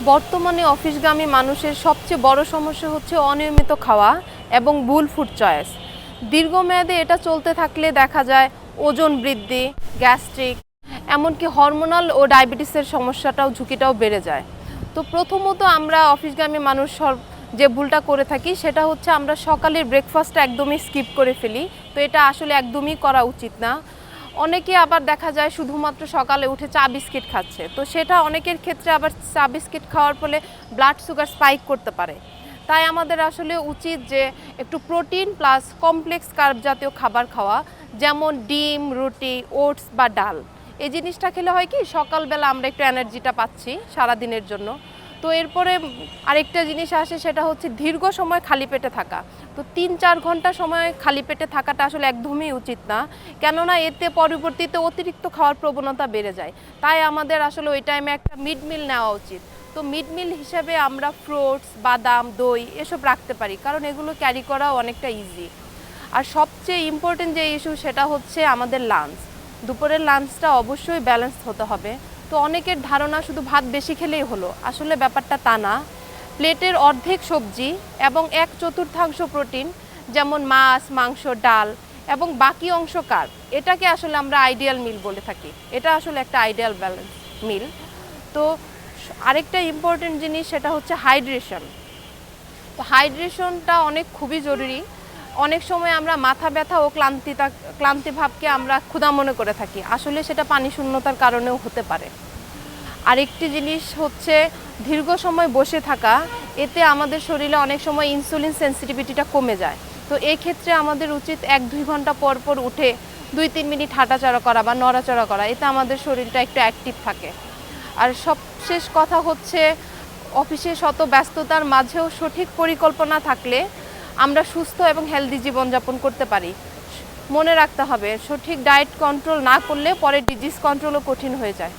বর্তমানে অফিসগামী মানুষের সবচেয়ে বড় সমস্যা হচ্ছে অনিয়মিত খাওয়া এবং ভুল ফুড চয়েস। দীর্ঘমেয়াদে এটা চলতে থাকলে দেখা যায় ওজন বৃদ্ধি, গ্যাস্ট্রিক, এমনকি হরমোনাল ও ডায়াবেটিসের সমস্যাটাও ঝুঁকিটাও বেড়ে যায়। তো প্রথমত আমরা অফিসগামী মানুষ যে ভুলটা করে থাকি সেটা হচ্ছে আমরা সকালের ব্রেকফাস্টটা একদমই স্কিপ করে ফেলি। তো এটা আসলে একদমই করা উচিত না। অনেকে আবার দেখা যায় শুধুমাত্র সকালে উঠে চা বিস্কিট খাচ্ছে, তো সেটা অনেকের ক্ষেত্রে আবার চা বিস্কিট খাওয়ার ফলে ব্লাড সুগার স্পাইক করতে পারে। তাই আমাদের আসলে উচিত যে একটু প্রোটিন প্লাস কমপ্লেক্স কার্ব জাতীয় খাবার খাওয়া, যেমন ডিম, রুটি, ওটস বা ডাল। এই জিনিসটা খেলে হয় কি সকালবেলা আমরা একটু এনার্জিটা পাচ্ছি সারাদিনের জন্য। তো এরপরে আরেকটা জিনিস আসে, সেটা হচ্ছে দীর্ঘ সময় খালি পেটে থাকা। তো ৩-৪ ঘন্টা সময় খালি পেটে থাকাটা আসলে একদমই উচিত না, কেননা এতে পরবর্তীতে অতিরিক্ত খাওয়ার প্রবণতা বেড়ে যায়। তাই আমাদের আসলে ওই টাইমে একটা মিড মিল নেওয়া উচিত। তো মিড মিল হিসেবে আমরা ফ্রুটস, বাদাম, দই এসব রাখতে পারি, কারণ এগুলো ক্যারি করাও অনেকটা ইজি। আর সবচেয়ে ইম্পর্টেন্ট যে ইস্যু সেটা হচ্ছে আমাদের লাঞ্চ। দুপুরের লাঞ্চটা অবশ্যই ব্যালেন্স হতে হবে। তো অনেকের ধারণা শুধু ভাত বেশি খেলেই হলো, আসলে ব্যাপারটা তা না। প্লেটের অর্ধেক সবজি এবং 1/4 প্রোটিন, যেমন মাছ, মাংস, ডাল এবং বাকি অংশ কার্ব, এটাকে আসলে আমরা আইডিয়াল মিল বলে থাকি। এটা আসলে একটা আইডিয়াল ব্যালেন্স মিল। তো আরেকটা ইম্পর্টেন্ট জিনিস সেটা হচ্ছে হাইড্রেশন। তো হাইড্রেশনটা খুবই জরুরি। অনেক সময় আমরা মাথা ব্যথা ও ক্লান্তি ভাবকে আমরা ক্ষুধা মনে করে থাকি, আসলে সেটা পানি শূন্যতার কারণেও হতে পারে। আরেকটি জিনিস হচ্ছে দীর্ঘ সময় বসে থাকা, এতে আমাদের শরীরে অনেক সময় ইনসুলিন সেন্সিটিভিটিটা কমে যায়। তো এই ক্ষেত্রে আমাদের উচিত 1-2 ঘন্টা পর পর উঠে 2-3 মিনিট হাঁটাচলা করা বা নড়াচড়া করা, এতে আমাদের শরীরটা একটু অ্যাক্টিভ থাকে। আর সবশেষ কথা হচ্ছে অফিসে শত ব্যস্ততার মাঝেও সঠিক পরিকল্পনা থাকলে আমরা সুস্থ এবং হেলদি জীবনযাপন করতে পারি। মনে রাখতে হবে, সঠিক ডায়েট কন্ট্রোল না করলে পরে ডিজিজ কন্ট্রোলও কঠিন হয়ে যায়।